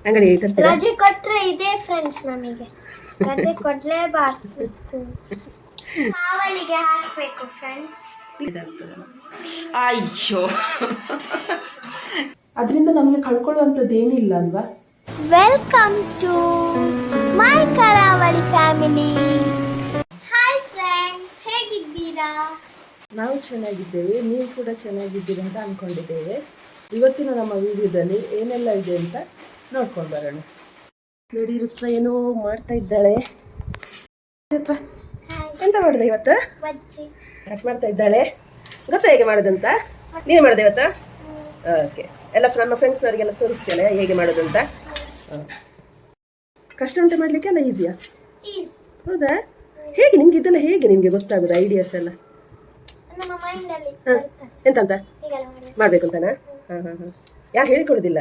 ಅಂಗಡಿ ತರ್ತೀರಾ? ರಜೆ ಕೊಟ್ರೆ ಇದೆ ಫ್ರೆಂಡ್ಸ್, ನಮಗೆ ರಜೆ ಕೊಡ್ಲೇಬಾರ್ದು. ಕಾವಲಿಗೆ ಹಾಕ್ಬೇಕು ಫ್ರೆಂಡ್ಸ್. ಅಯ್ಯೋ, ಅದರಿಂದ ನಮಗೆ ಕಳ್ಕೊಳ್ಳುವಂಥದ್ದು ಏನಿಲ್ಲ ಅಲ್ವಾ? ವೆಲ್ಕಮ್ ಟು ಮೈ ಕರಾವಳಿ ಫ್ಯಾಮಿಲಿ. ಹಾಯ್ ಫ್ರೆಂಡ್ಸ್, ಹೇಗಿದ್ದೀರಾ? ನಾವು ಚೆನ್ನಾಗಿದ್ದೇವೆ, ನೀವು ಕೂಡ ಚೆನ್ನಾಗಿದ್ದೀರಿ ಅಂತ ಅಂದ್ಕೊಂಡಿದ್ದೇವೆ. ಇವತ್ತಿನ ನಮ್ಮ ವಿಡಿಯೋದಲ್ಲಿ ಏನೆಲ್ಲ ಇದೆ ಅಂತ ನೋಡ್ಕೊಂಡು ಬರೋಣ. ನೋಡಿ, ಋತ್ವ ಏನೋ ಮಾಡ್ತಾ ಇದ್ದಾಳೆ. ಋತ್ವ ಎಂತ ಮಾಡಿದೆ ಇವತ್ತು? ಕಟ್ ಮಾಡ್ತಾ ಇದ್ದಾಳೆ. ಗೊತ್ತಾ ಹೇಗೆ ಮಾಡೋದಂತ? ನೀನು ಮಾಡಿದೆ ಇವತ್ತು? ಓಕೆ, ಎಲ್ಲ ನಮ್ಮ ಫ್ರೆಂಡ್ಸ್ನವರಿಗೆಲ್ಲ ತೋರಿಸ್ತೇನೆ ಹೇಗೆ ಮಾಡೋದಂತ. ಕಷ್ಟ ಉಂಟು ಮಾಡಲಿಕ್ಕೆ ಅಲ್ಲ ಈಸಿಯಾ? ಹೌದಾ? ಹೇಗೆ ನಿಮ್ಗೆ ಇದೆಲ್ಲ ಹೇಗೆ ನಿಮಗೆ ಗೊತ್ತಾಗೋದು ಐಡಿಯಾಸ್ ಎಲ್ಲ? ಎಂತಂತ ಮಾಡಬೇಕು ಅಂತಾನಾ? ಯಾರು ಹೇಳಿಕೊಡೋದಿಲ್ಲ?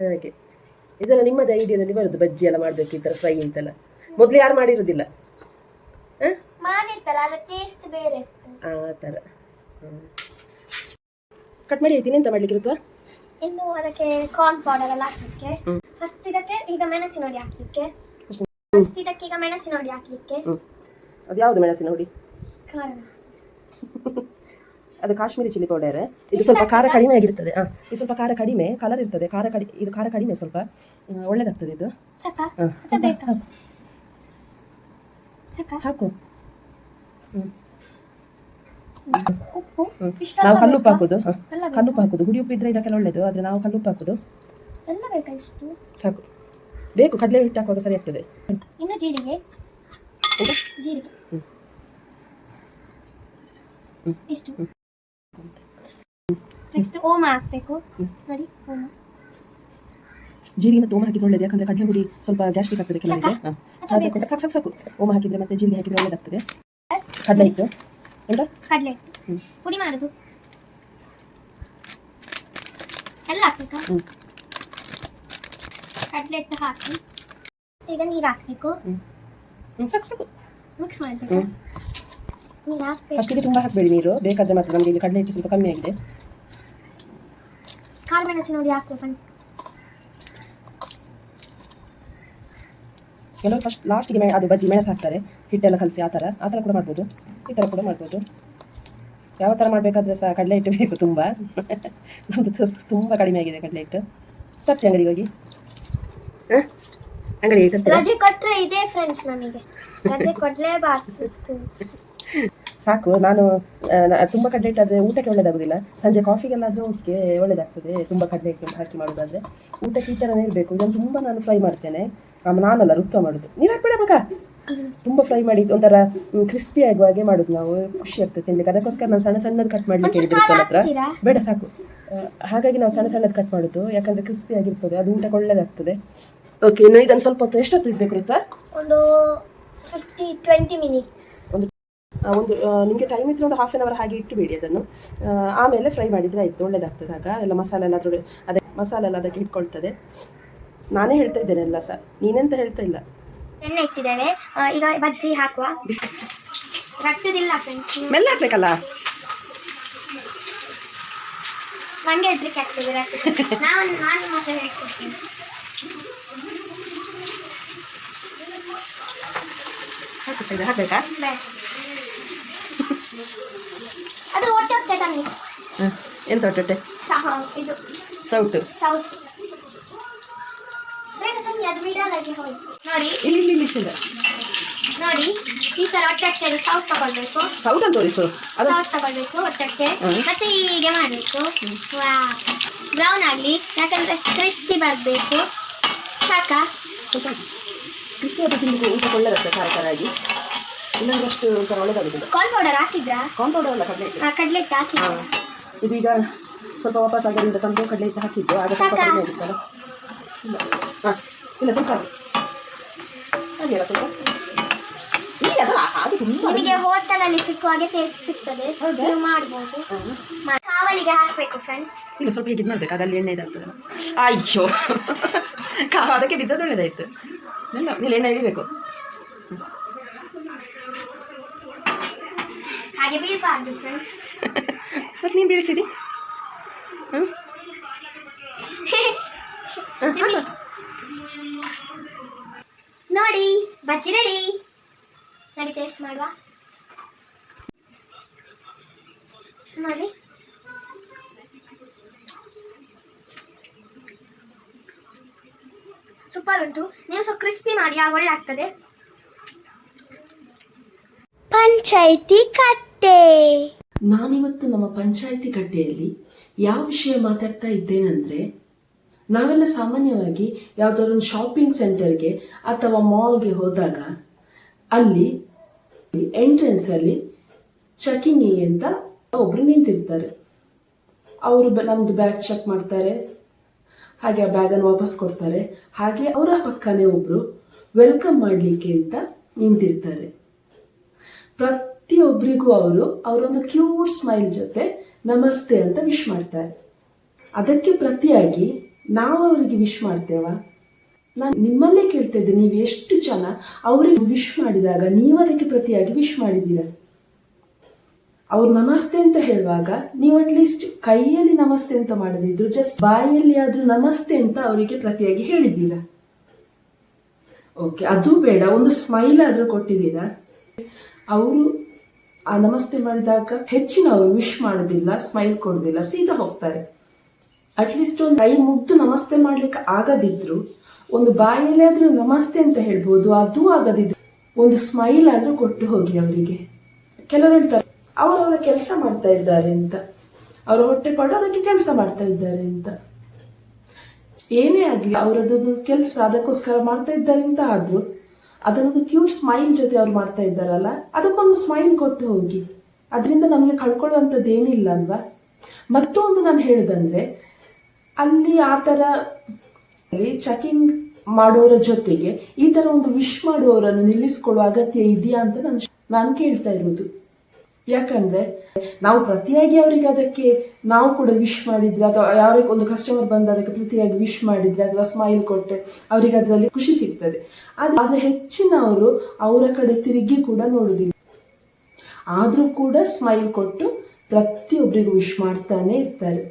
ಹಾಗೆ ಇದೆಲ್ಲ ನಿಮ್ಮದೇ ಐಡಿಯಾದಲ್ಲಿ ಬರೋದು. ಬಜ್ಜಿ ಎಲ್ಲ ಮಾಡಬೇಕು ಈ ಥರ ಫ್ರೈ ಅಂತೆಲ್ಲ ಮೊದಲು ಯಾರು ಮಾಡಿರೋದಿಲ್ಲ. ಆ ಥರ ಕಟ್ ಮಾಡಿ ಐತೀನಿ. ಎಂತ ಮಾಡ್ಲಿಕ್ಕೆ ಇರುತ್ತಾ? ಇನ್ನು ಅದಕ್ಕೆ ಕಾರ್ನ್ ಪೌಡರ್ ಎಲ್ಲ ಹಾಕ್ಲಿಕ್ಕೆ. ಫಸ್ಟ್ ಇದಕ್ಕೆ ಈಗ ಮೆಣಸಿನ ಹುಡಿ ಹಾಕ್ಲಿಕ್ಕೆ. ಅದು ಯಾವುದು ಮೆಣಸಿನ ಹುಡಿ? ಅದು ಕಾಶ್ಮೀರಿ ಚಿಲ್ಲಿ ಪೌಡರ್. ಇದು ಸ್ವಲ್ಪ ಖಾರ ಕಡಿಮೆ ಆಗಿರ್ತದೆ. ಇದು ಸ್ವಲ್ಪ ಖಾರ ಕಡಿಮೆ, ಕಲರ್ ಇರ್ತದೆ. ಇದು ಖಾರ ಕಡಿಮೆ, ಸ್ವಲ್ಪ ಒಳ್ಳೇದಾಗ್ತದೆ ಇದು. ಹಾಕು. ನಾವು ಕಲ್ಲುಪ್ಪು ಹಾಕೋದು. ಕಲ್ಲುಪ್ಪು ಹಾಕೋದು. ಹುಡಿ ಉಪ್ಪು ಇದ್ರೆ ಇದಕ್ಕೆಲ್ಲ ಒಳ್ಳೇದು, ಆದ್ರೆ ನಾವು ಕಲ್ಲುಪ್ಪು ಹಾಕೋದು. ಸಾಕು. ಬೇಕು ಕಡಲೆ ಹಿಟ್ಟು ಹಾಕುವಾಗ ಸರಿ ಆಗ್ತದೆ. ಇನ್ನು ಜೀರಿಗೆ ಇಷ್ಟು. ನೆಕ್ಸ್ಟ್ ಓಮ ಹಾಕ್ಬೇಕು. ನೋಡಿ, ಓಮ ಜೀರಿಗೆ ಮತ್ತು ಓಮ ಹಾಕಿದ್ರೆ ಒಳ್ಳೇದು. ಯಾಕಂದ್ರೆ ಕಡಲೆ ಹುಡಿ ಸ್ವಲ್ಪ ಗ್ಯಾಸ್ಟ್ರಿಕ್ ಆಗ್ತದೆ ಕೆಲವರಿಗೆ. ಸಾಕು ಸಾಕು. ಓಮ ಹಾಕಿದ್ರೆ ಮತ್ತೆ ಜೀರಿಗೆ ಹಾಕಿದ್ರೆ ಒಳ್ಳೇದಾಗ್ತದೆ. ಕಡಲೆ ಹಿಟ್ಟು ಎಂತ? ಕಡಲೆ ಹಿಟ್ಟು ಪುಡಿ ಮಾಡೋದು ಎಲ್ಲ ಹಾಕ್ಬೇಕಾ? ಕಡಲೆ ಹಿಟ್ಟು ಹಾಕಿ ಈಗ ನೀರು ಹಾಕ್ಬೇಕು. ಸಾಕು ಸಾಕು. ಮಿಕ್ಸ್ ಮಾಡಬೇಕು. ಫಸ್ಟಿಗೆ ತುಂಬ ಹಾಕಬೇಡಿ ನೀರು. ಬೇಕಾದ್ರೆ ಮಾತ್ರ. ನಮಗೆ ಇಲ್ಲಿ ಕಡಲೆ ಹಿಟ್ಟು ಸ್ವಲ್ಪ ಕಮ್ಮಿ ಆಗಿದೆ. ಕಾಳು ಮೆಣಸಿನ ಹುಡಿ ಹಾಕ್ಬೇಕು. ಕೆಲವರು ಫಸ್ಟ್ ಲಾಸ್ಟಿಗೆ ಅದು ಬಜ್ಜಿ ಮೆಣಸು ಹಾಕ್ತಾರೆ, ಹಿಟ್ಟೆಲ್ಲ ಕಲಸಿ. ಆ ಥರ ಕೂಡ ಮಾಡ್ಬೋದು, ಈ ಥರ ಕೂಡ ಮಾಡ್ಬೋದು. ಯಾವ ಥರ ಮಾಡಬೇಕಾದ್ರೆ ಸಹ ಕಡಲೆ ಹಿಟ್ಟು ಬೇಕು ತುಂಬ. ನಮ್ಮದು ತುಂಬ ಕಡಿಮೆ ಆಗಿದೆ ಕಡಲೆ ಹಿಟ್ಟು. ತರ್ತಿ ಅಂಗಡಿಗೆ ಹೋಗಿ. ಅಂಗಡಿಗೆ ತರ್ತೀರಾ? ರಜೆ ಕೊಟ್ಟರೆ ಇದೆ ಫ್ರೆಂಡ್ಸ್, ನಮಗೆ ರಜೆ ಕೊಡಲೇಬಾರ್ದು. ಸಾಕು. ನಾನು ತುಂಬ ಕಡಲೆ ಹಿಟ್ಟಾದರೆ ಊಟಕ್ಕೆ ಒಳ್ಳೇದಾಗೋದಿಲ್ಲ. ಸಂಜೆ ಕಾಫಿಗೆಲ್ಲಾದರೂ ಓಕೆ ಒಳ್ಳೇದಾಗ್ತದೆ. ತುಂಬ ಕಡಲೆ ಹಿಟ್ಟು ಹಾಕಿ ಮಾಡೋದಾದರೆ ಊಟಕ್ಕೆ ಈ ಥರನೇ ಇರಬೇಕು. ಇದನ್ನು ತುಂಬ ನಾನು ಫ್ರೈ ಮಾಡ್ತೇನೆ. ನಾನಲ್ಲ, ಋತ್ವ ಮಾಡೋದು. ನೀರು ಹಾಕ್ಬೇಡ ಮಗ. ತುಂಬ ಫ್ರೈ ಮಾಡಿ ಒಂಥರ ಕ್ರಿಸ್ಪಿ ಆಗುವ ಹಾಗೆ ಮಾಡೋದು ನಾವು. ಖುಷಿ ಆಗ್ತದೆ ತಿನ್ಲಿಕ್ಕೆ. ಅದಕ್ಕೋಸ್ಕರ ನಾವು ಸಣ್ಣ ಸಣ್ಣದು ಕಟ್ ಮಾಡಲಿಕ್ಕೆ ಹೇಳಿದ್ರೆ ಋತ್ವನ ಹತ್ರ. ಬೇಡ ಸಾಕು. ಹಾಗಾಗಿ ನಾವು ಸಣ್ಣ ಸಣ್ಣದು ಕಟ್ ಮಾಡೋದು, ಯಾಕಂದರೆ ಕ್ರಿಸ್ಪಿ ಆಗಿರ್ತದೆ. ಅದು ಊಟಕ್ಕೆ ಒಳ್ಳೇದಾಗ್ತದೆ. ಓಕೆ, ಇನ್ನು ಇದನ್ನು ಸ್ವಲ್ಪ ಹೊತ್ತು ಎಷ್ಟೊತ್ತು ಇಡಬೇಕು ಋತ್ವ? ಒಂದು 15-20 ಮಿನಿಟ್ಸ್. ಒಂದು ನಿಮಗೆ ಟೈಮ್ ಇದ್ರೆ ಒಂದು 1/2 ಅವರ್ ಹಾಗೆ ಇಟ್ಟುಬೇಡಿ ಅದನ್ನು. ಆಮೇಲೆ ಫ್ರೈ ಮಾಡಿದರೆ ಆಯಿತು, ಒಳ್ಳೇದಾಗ್ತದೆ. ಆಗ ಎಲ್ಲ ಮಸಾಲೆ ಎಲ್ಲ ಮಸಾಲೆ ಎಲ್ಲ ಅದಕ್ಕೆ ಇಟ್ಕೊಳ್ತದೆ. ನಾನೇ ಹೇಳ್ತಾ ಇದ್ದೇನೆ ಎಲ್ಲ ಸಹ, ನೀನೆಂತ ಹೇಳ್ತಾ ಇಲ್ಲ. ಎಣ್ಣೆ ಇಟ್ಟಿದ್ದೇವೆ, ಈಗ ಬಜ್ಜಿ ಹಾಕುವ. ರಟ್ಟದಿಲ್ಲ ಫ್ರೆಂಡ್ಸ್, ಮೆಲ್ಲ ಹಾಕ್ಬೇಕಲ್ಲ. ನನಗೆ ಹೆದ್ರಿಕೆ ಆಗ್ತದೆ ರಟ್ಟು. ನಾನು ಮಾತ್ರ ಹೇಳ್ಕೊಡ್ತೀನಿ. ಹಾಕ್ಬೇಕಾ? ಅದು ಹೊಟ್ಟೆ ಹೊಟ್ಟೆ ತನ್ನಿ. ಎಂತ ಹೊಟ್ಟೆ? ಇದು ಸೌಟು. ಬೇಗ ತನ್ನಿ, ಅದು ಬಿಡಲಾಗಿ ಹೋಯ್ತು. ನೋಡಿ ನೋಡಿ, ಈ ತರ ಹೊಟ್ಟೆ ಸೌಟ್ ತಗೊಳ್ಬೇಕು. ಸೌಟ್ ಅಂತ ತೋರಿಸು. ಸೌಟ್ ತಗೊಳ್ಬೇಕು ಹೊಟ್ಟೆ. ಮತ್ತೆ ಹೀಗೆ ಮಾಡಬೇಕು. ಬ್ರೌನ್ ಆಗಲಿ, ಯಾಕಂದ್ರೆ ಕ್ರಿಸ್ಪಿ ಬರಬೇಕು. ಸಾಕಾ? ಕ್ರಿಸ್ಪಿ ಆಗಿ ತಿನ್ನಲಿಕ್ಕೆ ಊಟ ಒಳ್ಳೆದಾಗ್ತದೆ ಖಾರ ಖಾರ ಆಗಿ. ಇನ್ನೊಂದು ಅಷ್ಟು ಒಂಥರ ಒಳ್ಳೆದಾಗುತ್ತದೆ. ಕಾರ್ನ್ ಪೌಡರ್ ಹಾಕಿದ್ರಾ? ಕಾರ್ನ್ ಪೌಡರ್ ಅಲ್ಲ, ಕಡಲೆ ಹಿಟ್ಟು. ಕಡಲೆ ಹಿಟ್ಟು ಹಾಕಿದ್ರಾ? ಇದೀಗ ಸ್ವಲ್ಪ ವಾಪಸ್ ಆಗರಿಂದ ತಂದು ಕಡಲೆ ಹಿಟ್ಟು ಹಾಕಿದ್ದು. ಆಗ ಸ್ವಲ್ಪ ಕಡಿಮೆ ಆಗಿತ್ತಲ್ಲ. ಇಲ್ಲ ಸ್ವಲ್ಪ ಹಾಗೆಲ್ಲ ಸ್ವಲ್ಪ. ನಿಮಗೆ ಹೋಟೆಲಲ್ಲಿ ಸಿಕ್ಕುವಾಗೆ ಟೇಸ್ಟ್ ಸಿಗ್ತದೆ, ನೀವು ಮಾಡ್ಬೋದು. ಕಾವಲಿಗೆ ಹಾಕಬೇಕು ಫ್ರೆಂಡ್ಸ್. ಇಲ್ಲ ಸ್ವಲ್ಪ ಹೀಗೆ ಮಾಡ್ಬೇಕು, ಅದಲ್ಲಿ ಎಣ್ಣೆ ಇದಾಗ್ತದೆ. ಅಯ್ಯೋ, ಅದಕ್ಕೆ ಬಿದ್ದದ್ದು ಒಳ್ಳೇದಾಯ್ತು. ಇಲ್ಲ ಇಲ್ಲಿ ಎಣ್ಣೆ ಇಳಿಬೇಕು. ಹಾಗೆ ಬೀಳ್ಬಾರ್ದು ಫ್ರೆಂಡ್ಸ್. ಮತ್ತೆ ನೀನು ಬೀಳಿಸಿದಿ? ನೋಡಿ ಬಜ್ಜಿ ರೆಡಿ. ನೋಡಿ ಟೇಸ್ಟ್ ಮಾಡುವ. ನೋಡಿ ಸೂಪರ್ ಉಂಟು. ನೀವು ಸ್ವಲ್ಪ ಕ್ರಿಸ್ಪಿ ಮಾಡಿ, ಆಗ ಒಳ್ಳೆ ಆಗ್ತದೆ. ಪಂಚಾಯಿತಿ ಕಟ್ಟೆ. ನಾನಿವತ್ತು ನಮ್ಮ ಪಂಚಾಯಿತಿ ಕಟ್ಟೆಯಲ್ಲಿ ಯಾವ ವಿಷಯ ಮಾತಾಡ್ತಾ ಇದ್ದೇನೆಂದ್ರೆ, ನಾವೆಲ್ಲ ಸಾಮಾನ್ಯವಾಗಿ ಯಾವುದಾದ್ರು ಒಂದು ಶಾಪಿಂಗ್ ಸೆಂಟರ್ಗೆ ಅಥವಾ ಮಾಲ್ಗೆ ಹೋದಾಗ ಅಲ್ಲಿ ಎಂಟ್ರೆನ್ಸ್ ಅಲ್ಲಿ ಚೆಕಿಂಗಿಗೆ ಅಂತ ಒಬ್ರು ನಿಂತಿರ್ತಾರೆ. ಅವರು ನಮ್ದು ಬ್ಯಾಗ್ ಚೆಕ್ ಮಾಡ್ತಾರೆ, ಹಾಗೆ ಆ ಬ್ಯಾಗನ್ನು ವಾಪಸ್ ಕೊಡ್ತಾರೆ. ಹಾಗೆ ಅವರ ಪಕ್ಕನೇ ಒಬ್ರು ವೆಲ್ಕಮ್ ಮಾಡಲಿಕ್ಕೆ ಅಂತ ನಿಂತಿರ್ತಾರೆ. ಪ್ರತಿಯೊಬ್ಬರಿಗೂ ಅವರೊಂದು ಕ್ಯೂಟ್ ಸ್ಮೈಲ್ ಜೊತೆ ನಮಸ್ತೆ ಅಂತ ವಿಶ್ ಮಾಡ್ತಾರೆ. ಅದಕ್ಕೆ ಪ್ರತಿಯಾಗಿ ನಾವು ಅವರಿಗೆ ವಿಶ್ ಮಾಡ್ತೇವಾ? ನಾನು ನಿಮ್ಮಲ್ಲೇ ಕೇಳ್ತಾ ಇದ್ದೆ, ನೀವು ಎಷ್ಟು ಜನ ಅವರಿಗೆ ವಿಶ್ ಮಾಡಿದಾಗ ನೀವು ಅದಕ್ಕೆ ಪ್ರತಿಯಾಗಿ ವಿಶ್ ಮಾಡಿದ್ದೀರಾ? ಅವ್ರು ನಮಸ್ತೆ ಅಂತ ಹೇಳುವಾಗ ನೀವು ಅಟ್ಲೀಸ್ಟ್ ಕೈಯಲ್ಲಿ ನಮಸ್ತೆ ಅಂತ ಮಾಡದಿದ್ರು ಜಸ್ಟ್ ಬಾಯಲ್ಲಿ ಆದ್ರೂ ನಮಸ್ತೆ ಅಂತ ಅವರಿಗೆ ಪ್ರತಿಯಾಗಿ ಹೇಳಿದ್ದೀರಾ? ಓಕೆ, ಅದು ಬೇಡ, ಒಂದು ಸ್ಮೈಲ್ ಆದ್ರೂ ಕೊಟ್ಟಿದ್ದೀರಾ? ಅವರು ಆ ನಮಸ್ತೆ ಮಾಡಿದಾಗ ಹೆಚ್ಚಿನವರು ವಿಶ್ ಮಾಡೋದಿಲ್ಲ, ಸ್ಮೈಲ್ ಕೊಡೋದಿಲ್ಲ, ಸೀದಾ ಹೋಗ್ತಾರೆ. ಅಟ್ಲೀಸ್ಟ್ ಒಂದು ಕೈ ಮುಗ್ದು ನಮಸ್ತೆ ಮಾಡ್ಲಿಕ್ಕೆ ಆಗದಿದ್ರು ಒಂದು ಬಾಯಲ್ಲಿ ಆದ್ರೂ ನಮಸ್ತೆ ಅಂತ ಹೇಳ್ಬೋದು. ಅದು ಆಗದಿದ್ರು ಒಂದು ಸ್ಮೈಲ್ ಆದ್ರೂ ಕೊಟ್ಟು ಹೋಗಿ ಅವರಿಗೆ. ಕೆಲವರು ಹೇಳ್ತಾರೆ ಅವರವರ ಕೆಲಸ ಮಾಡ್ತಾ ಇದ್ದಾರೆ ಅಂತ, ಅವರ ಹೊಟ್ಟೆ ಪಡೋದಕ್ಕೆ ಕೆಲಸ ಮಾಡ್ತಾ ಇದ್ದಾರೆ ಅಂತ. ಏನೇ ಆಗ್ಲಿ ಅವರದ್ದು ಕೆಲಸ ಅದಕ್ಕೋಸ್ಕರ ಮಾಡ್ತಾ ಇದ್ದಾರೆ ಅಂತ ಆದ್ರೂ ಅದನ್ನೊಂದು ಕ್ಯೂಟ್ ಸ್ಮೈಲ್ ಜೊತೆ ಅವ್ರು ಮಾಡ್ತಾ ಇದ್ದಾರಲ್ಲ, ಅದಕ್ಕೊಂದು ಸ್ಮೈಲ್ ಕೊಟ್ಟು ಹೋಗಿ. ಅದರಿಂದ ನಮಗೆ ಕಳ್ಕೊಳ್ಳುವಂಥದ್ದು ಏನಿಲ್ಲ ಅಲ್ವಾ? ಮತ್ತೊಂದು ನಾನು ಹೇಳುದಂದ್ರೆ, ಅಲ್ಲಿ ಆ ಥರ ಚೆಕಿಂಗ್ ಮಾಡೋರ ಜೊತೆಗೆ ಈ ತರ ಒಂದು ವಿಶ್ ಮಾಡುವವರನ್ನು ನಿಲ್ಲಿಸ್ಕೊಳ್ಳುವ ಅಗತ್ಯ ಇದೆಯಾ ಅಂತ ನಾನು ಕೇಳ್ತಾ ಇರೋದು. ಯಾಕಂದ್ರೆ ನಾವು ಪ್ರತಿಯಾಗಿ ಅವರಿಗೆ ಅದಕ್ಕೆ ನಾವು ಕೂಡ ವಿಶ್ ಮಾಡಿದ್ರೆ, ಅಥವಾ ಯಾರಿಗೆ ಒಂದು ಕಸ್ಟಮರ್ ಬಂದು ಅದಕ್ಕೆ ಪ್ರತಿಯಾಗಿ ವಿಶ್ ಮಾಡಿದ್ರೆ ಅಥವಾ ಸ್ಮೈಲ್ ಕೊಟ್ಟರೆ ಅವರಿಗೆ ಅದರಲ್ಲಿ ಖುಷಿ ಸಿಗ್ತದೆ. ಆದ್ರೆ ಹೆಚ್ಚಿನವರು ಅವರ ಕಡೆ ತಿರುಗಿ ಕೂಡ ನೋಡುದಿಲ್ಲ, ಆದ್ರೂ ಕೂಡ ಸ್ಮೈಲ್ ಕೊಟ್ಟು ಪ್ರತಿಯೊಬ್ಬರಿಗೂ ವಿಶ್ ಮಾಡ್ತಾನೆ ಇರ್ತಾರೆ.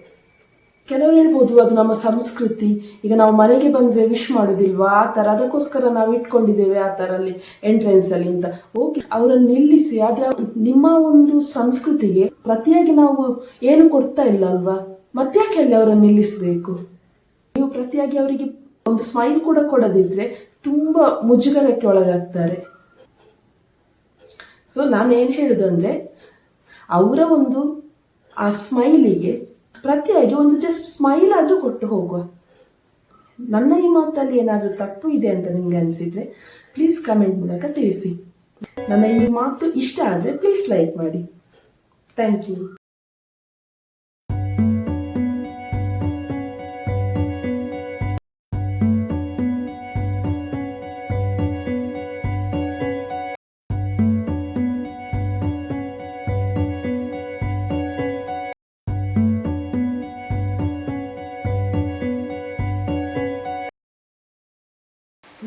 ಕೆಲವರು ಹೇಳ್ಬೋದು ಅದು ನಮ್ಮ ಸಂಸ್ಕೃತಿ, ಈಗ ನಾವು ಮನೆಗೆ ಬಂದ್ರೆ ವಿಶ್ ಮಾಡೋದಿಲ್ವಾ ಆ ತರ, ಅದಕ್ಕೋಸ್ಕರ ನಾವು ಇಟ್ಕೊಂಡಿದ್ದೇವೆ ಆ ತರ ಅಲ್ಲಿ ಎಂಟ್ರೆನ್ಸ್ ಅಲ್ಲಿ ಅಂತ. ಓಕೆ, ಅವರನ್ನು ನಿಲ್ಲಿಸಿ. ಆದ್ರೆ ನಿಮ್ಮ ಒಂದು ಸಂಸ್ಕೃತಿಗೆ ಪ್ರತಿಯಾಗಿ ನಾವು ಏನು ಕೊಡ್ತಾ ಇಲ್ಲ ಅಲ್ವಾ? ಮತ್ತೆ ಯಾಕೆ ಅಲ್ಲಿ ಅವರನ್ನು ನಿಲ್ಲಿಸಬೇಕು? ನೀವು ಪ್ರತಿಯಾಗಿ ಅವರಿಗೆ ಒಂದು ಸ್ಮೈಲ್ ಕೂಡ ಕೊಡದಿದ್ರೆ ತುಂಬಾ ಮುಜುಗರಕ್ಕೆ ಒಳಗಾಗ್ತಾರೆ. ಸೊ ನಾನು ಏನ್ ಹೇಳುದಂದ್ರೆ, ಅವರ ಒಂದು ಆ ಸ್ಮೈಲಿಗೆ ಪ್ರತಿಯಾಗಿ ಒಂದು ಜಸ್ಟ್ ಸ್ಮೈಲ್ ಆದ್ರೂ ಕೊಟ್ಟು ಹೋಗುವ. ನನ್ನ ಈ ಮಾತಲ್ಲಿ ಏನಾದ್ರೂ ತಪ್ಪು ಇದೆ ಅಂತ ನಿಮ್ಗೆ ಅನಿಸಿದ್ರೆ ಪ್ಲೀಸ್ ಕಮೆಂಟ್ ಮೂಲಕ ತಿಳಿಸಿ. ನನ್ನ ಈ ಮಾತು ಇಷ್ಟ ಆದ್ರೆ ಪ್ಲೀಸ್ ಲೈಕ್ ಮಾಡಿ. Thank you.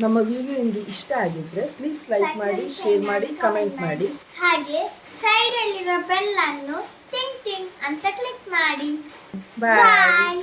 ನಮ್ಮ ವಿಡಿಯೋ ನಿಮಗೆ ಇಷ್ಟ ಆಗಿದ್ರೆ ಪ್ಲೀಸ್ ಲೈಕ್ ಮಾಡಿ, ಶೇರ್ ಮಾಡಿ, ಕಮೆಂಟ್ ಮಾಡಿ. ಹಾಗೆ ಸೈಡ್ ಅಲ್ಲಿರೋ ಬೆಲ್ ಅನ್ನು ಟಿಂಗ್ ಟಿಂಗ್ ಅಂತ ಕ್ಲಿಕ್ ಮಾಡಿ. ಬಾಯ್. ಬಾಯ್.